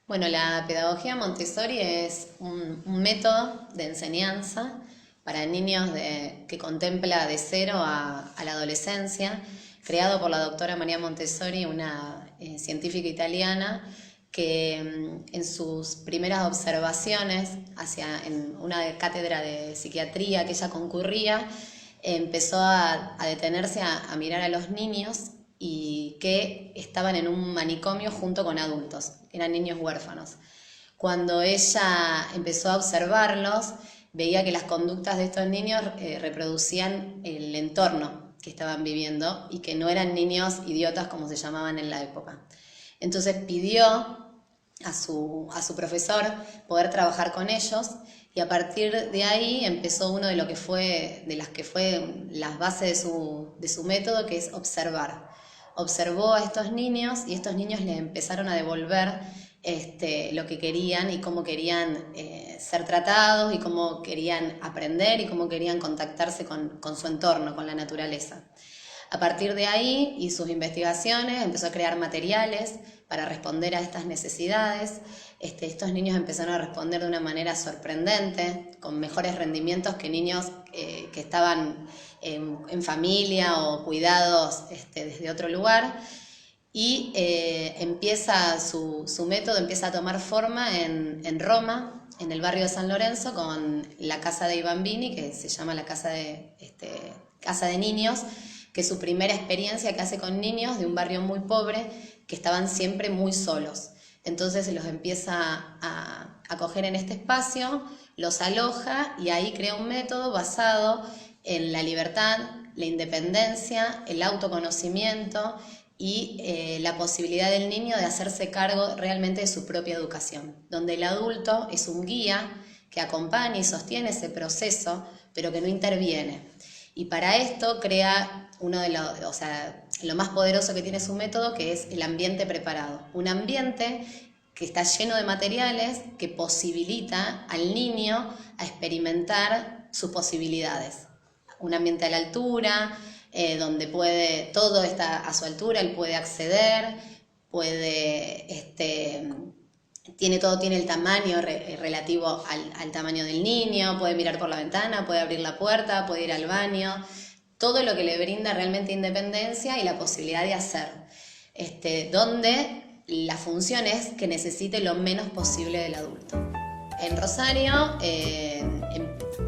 Bueno, la pedagogía Montessori es un método de enseñanza para niños que contempla de cero a la adolescencia, creado por la doctora María Montessori, una científica italiana, que en sus primeras observaciones en una cátedra de psiquiatría que ella concurría, empezó a detenerse a mirar a los niños y que estaban en un manicomio junto con adultos, eran niños huérfanos. Cuando ella empezó a observarlos, veía que las conductas de estos niños reproducían el entorno que estaban viviendo y que no eran niños idiotas como se llamaban en la época. Entonces pidió a su profesor poder trabajar con ellos, y a partir de ahí empezó uno de lo que fue, de las que fue las bases de su método, que es observar. Observó a estos niños y estos niños le empezaron a devolver lo que querían y cómo querían ser tratados y cómo querían aprender y cómo querían contactarse con su entorno, con la naturaleza. A partir de ahí y sus investigaciones empezó a crear materiales para responder a estas necesidades. Estos niños empezaron a responder de una manera sorprendente, con mejores rendimientos que niños que estaban en familia o cuidados desde otro lugar. Y empieza su método empieza a tomar forma en Roma, en el barrio de San Lorenzo, con la casa dei bambini, que se llama la casa de niños, que es su primera experiencia que hace con niños de un barrio muy pobre que estaban siempre muy solos. Entonces los empieza a acoger en este espacio, los aloja y ahí crea un método basado en la libertad, la independencia, el autoconocimiento y la posibilidad del niño de hacerse cargo realmente de su propia educación, donde el adulto es un guía que acompaña y sostiene ese proceso, pero que no interviene. Y para esto crea lo más poderoso que tiene su método, que es el ambiente preparado. Un ambiente que está lleno de materiales que posibilita al niño a experimentar sus posibilidades. Un ambiente a la altura, donde todo está a su altura, él puede acceder, tiene el tamaño relativo al tamaño del niño, puede mirar por la ventana, puede abrir la puerta, puede ir al baño, todo lo que le brinda realmente independencia y la posibilidad de hacer, donde la función es que necesite lo menos posible del adulto. En Rosario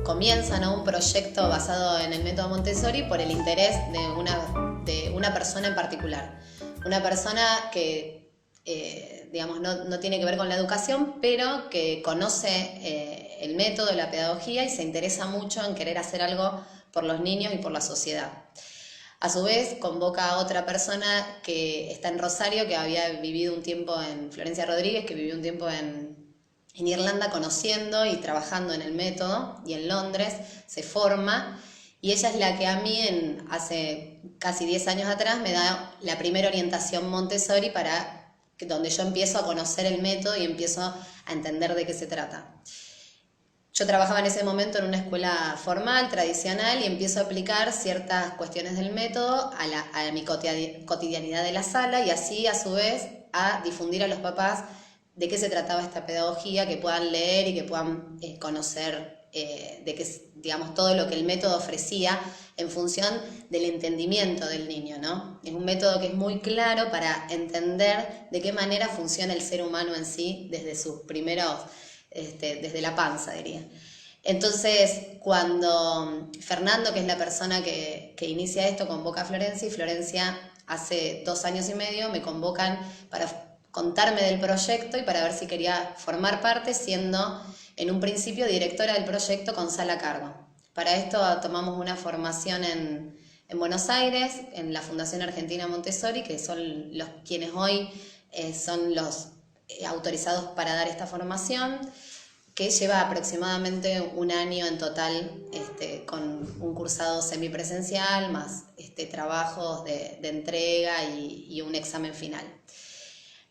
comienzan un proyecto basado en el método Montessori por el interés de una persona en particular, una persona que no tiene que ver con la educación, pero que conoce el método, la pedagogía y se interesa mucho en querer hacer algo por los niños y por la sociedad. A su vez, convoca a otra persona que está en Rosario, que había vivido un tiempo en Florencia Rodríguez, que vivió un tiempo en Irlanda conociendo y trabajando en el método, y en Londres se forma, y ella es la que a mí hace casi 10 años atrás me da la primera orientación Montessori donde yo empiezo a conocer el método y empiezo a entender de qué se trata. Yo trabajaba en ese momento en una escuela formal, tradicional, y empiezo a aplicar ciertas cuestiones del método a mi cotidianidad de la sala, y así a su vez a difundir a los papás de qué se trataba esta pedagogía, que puedan leer y que puedan conocer todo lo que el método ofrecía en función del entendimiento del niño, ¿no? Es un método que es muy claro para entender de qué manera funciona el ser humano en sí desde sus primeros, desde la panza, diría. Entonces, cuando Fernando, que es la persona que inicia esto, convoca a Florencia, y Florencia hace 2 años y medio me convocan para contarme del proyecto y para ver si quería formar parte, siendo en un principio directora del proyecto con sala a cargo. Para esto tomamos una formación en Buenos Aires, en la Fundación Argentina Montessori, que son quienes hoy son los autorizados para dar esta formación, que lleva aproximadamente 1 año en total, con un cursado semipresencial, más trabajos de entrega y un examen final.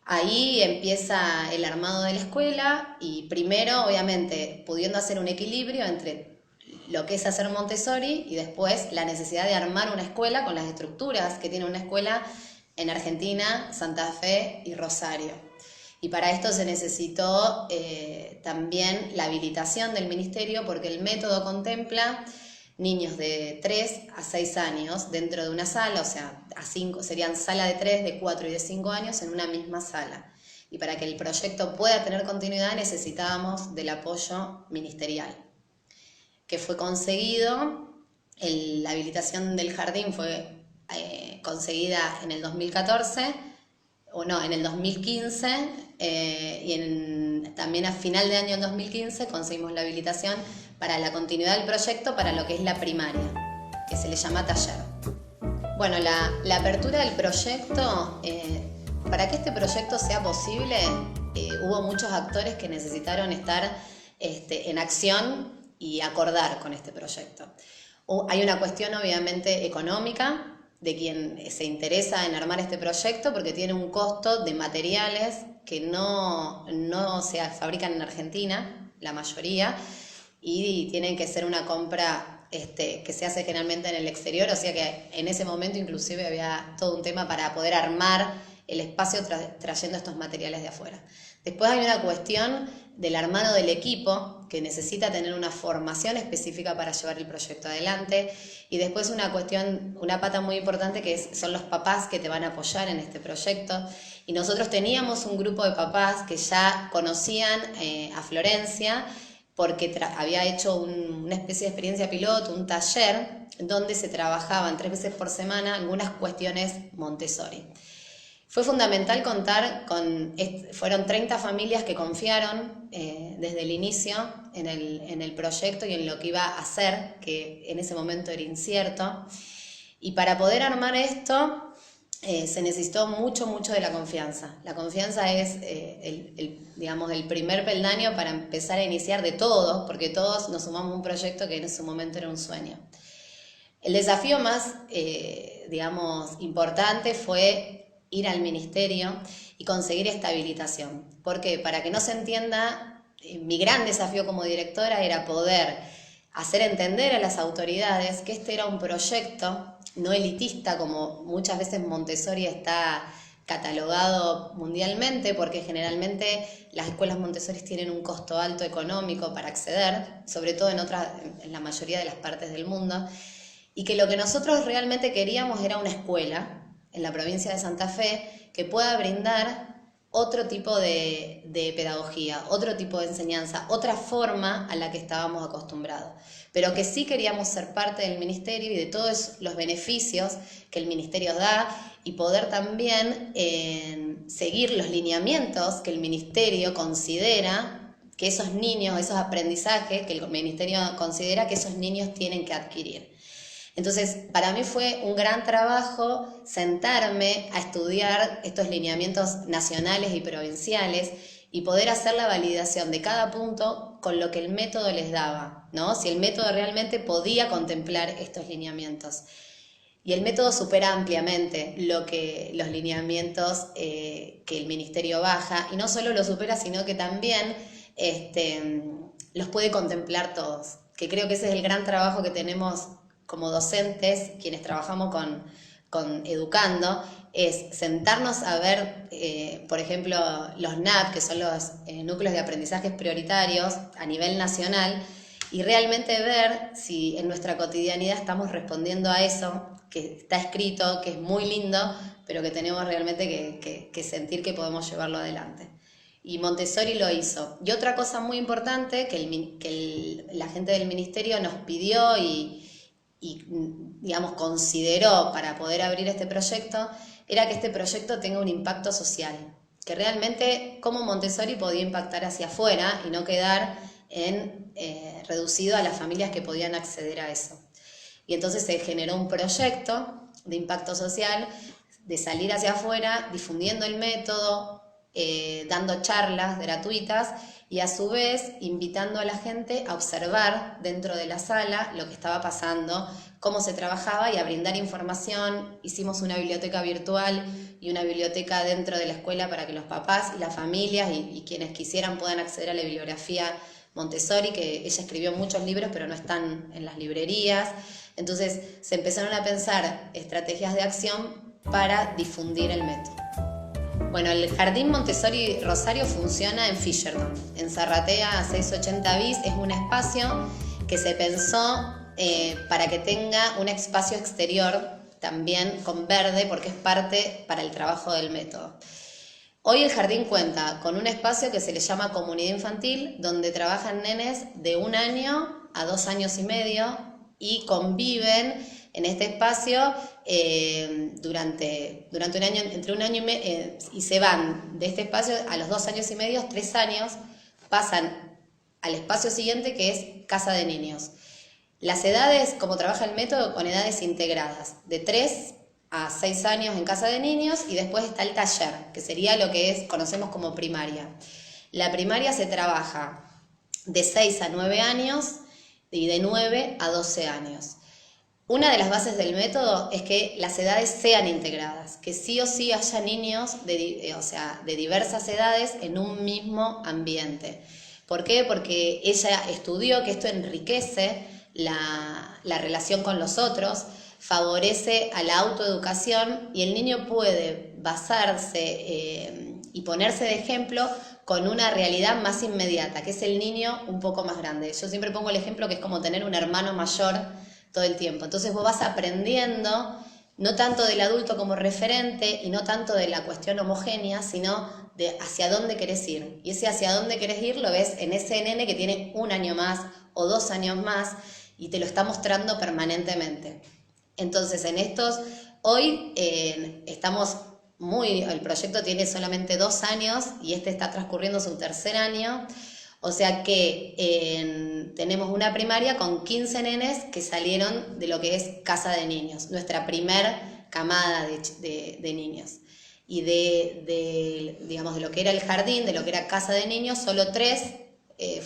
Ahí empieza el armado de la escuela, y primero, obviamente, pudiendo hacer un equilibrio entre lo que es hacer Montessori y después la necesidad de armar una escuela con las estructuras que tiene una escuela en Argentina, Santa Fe y Rosario. Y para esto se necesitó también la habilitación del ministerio, porque el método contempla niños de 3 a 6 años dentro de una sala, o sea, a 5, serían sala de 3, de 4 y de 5 años en una misma sala. Y para que el proyecto pueda tener continuidad necesitábamos del apoyo ministerial, que fue conseguido. La habilitación del jardín fue conseguida en el 2014, o no, en el 2015, y también a final de año del 2015 conseguimos la habilitación para la continuidad del proyecto para lo que es la primaria, que se le llama taller. Bueno, la apertura del proyecto, para que este proyecto sea posible, hubo muchos actores que necesitaron estar en acción y acordar con este proyecto. Hay una cuestión obviamente económica de quien se interesa en armar este proyecto, porque tiene un costo de materiales que no se fabrican en Argentina, la mayoría, y tienen que ser una compra que se hace generalmente en el exterior, o sea que en ese momento inclusive había todo un tema para poder armar el espacio trayendo estos materiales de afuera. Después hay una cuestión del armado del equipo, que necesita tener una formación específica para llevar el proyecto adelante, y después una pata muy importante que son los papás que te van a apoyar en este proyecto. Y nosotros teníamos un grupo de papás que ya conocían a Florencia, porque había hecho una especie de experiencia piloto, un taller, donde se trabajaban 3 veces por semana algunas cuestiones Montessori. Fue fundamental contar fueron 30 familias que confiaron desde el inicio en el proyecto y en lo que iba a hacer, que en ese momento era incierto. Y para poder armar esto se necesitó mucho de la confianza. La confianza es el primer peldaño para empezar a iniciar de todo, porque todos nos sumamos a un proyecto que en ese momento era un sueño. El desafío más, importante fue ir al ministerio y conseguir esta habilitación. ¿Por qué? Para que no se entienda, mi gran desafío como directora era poder hacer entender a las autoridades que este era un proyecto no elitista, como muchas veces Montessori está catalogado mundialmente, porque generalmente las escuelas Montessori tienen un costo alto económico para acceder, sobre todo en la mayoría de las partes del mundo, y que lo que nosotros realmente queríamos era una escuela en la provincia de Santa Fe que pueda brindar otro tipo de pedagogía, otro tipo de enseñanza, otra forma a la que estábamos acostumbrados, pero que sí queríamos ser parte del ministerio y de todos los beneficios que el ministerio da, y poder también seguir los lineamientos que el ministerio considera que esos niños, esos aprendizajes que el ministerio considera que esos niños tienen que adquirir. Entonces, para mí fue un gran trabajo sentarme a estudiar estos lineamientos nacionales y provinciales y poder hacer la validación de cada punto con lo que el método les daba, ¿no? Si el método realmente podía contemplar estos lineamientos. Y el método supera ampliamente los lineamientos que el ministerio baja, y no solo lo supera, sino que también los puede contemplar todos, que creo que ese es el gran trabajo que tenemos como docentes, quienes trabajamos con educando, es sentarnos a ver, por ejemplo, los NAP, que son los núcleos de aprendizajes prioritarios a nivel nacional, y realmente ver si en nuestra cotidianidad estamos respondiendo a eso que está escrito, que es muy lindo, pero que tenemos realmente que sentir que podemos llevarlo adelante. Y Montessori lo hizo. Y otra cosa muy importante que la gente del ministerio nos pidió y consideró para poder abrir este proyecto, era que este proyecto tenga un impacto social, que realmente cómo Montessori podía impactar hacia afuera y no quedar reducido a las familias que podían acceder a eso. Y entonces se generó un proyecto de impacto social, de salir hacia afuera, difundiendo el método, dando charlas gratuitas y a su vez invitando a la gente a observar dentro de la sala lo que estaba pasando, cómo se trabajaba, y a brindar información. Hicimos una biblioteca virtual y una biblioteca dentro de la escuela para que los papás y las familias y quienes quisieran puedan acceder a la bibliografía Montessori, que ella escribió muchos libros pero no están en las librerías. Entonces se empezaron a pensar estrategias de acción para difundir el método. Bueno, el Jardín Montessori Rosario funciona en Fisherton, en Zarratea 680 bis. Es un espacio que se pensó para que tenga un espacio exterior también con verde, porque es parte para el trabajo del método. Hoy el jardín cuenta con un espacio que se le llama comunidad infantil, donde trabajan nenes de 1 año a 2 años y medio y conviven en este espacio durante un año, entre 1 año y medio, y se van de este espacio a los 2 años y medio, 3 años, pasan al espacio siguiente, que es casa de niños. Las edades, como trabaja el método, con edades integradas, de 3 a 6 años en casa de niños, y después está el taller, que sería lo que conocemos como primaria. La primaria se trabaja de 6 a 9 años y de 9 a 12 años. Una de las bases del método es que las edades sean integradas, que sí o sí haya niños de diversas edades en un mismo ambiente. ¿Por qué? Porque ella estudió que esto enriquece la relación con los otros, favorece a la autoeducación, y el niño puede basarse y ponerse de ejemplo con una realidad más inmediata, que es el niño un poco más grande. Yo siempre pongo el ejemplo que es como tener un hermano mayor todo el tiempo. Entonces vos vas aprendiendo no tanto del adulto como referente y no tanto de la cuestión homogénea, sino de hacia dónde querés ir. Y ese hacia dónde querés ir lo ves en ese nene que tiene 1 año más o 2 años más y te lo está mostrando permanentemente. Entonces hoy estamos el proyecto tiene solamente 2 años y está transcurriendo su 3er año. O sea que tenemos una primaria con 15 nenes que salieron de lo que es casa de niños, nuestra primer camada de niños. Y digamos, de lo que era el jardín, de lo que era casa de niños, solo 3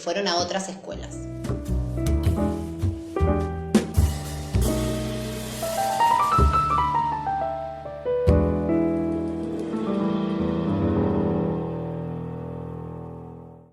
fueron a otras escuelas.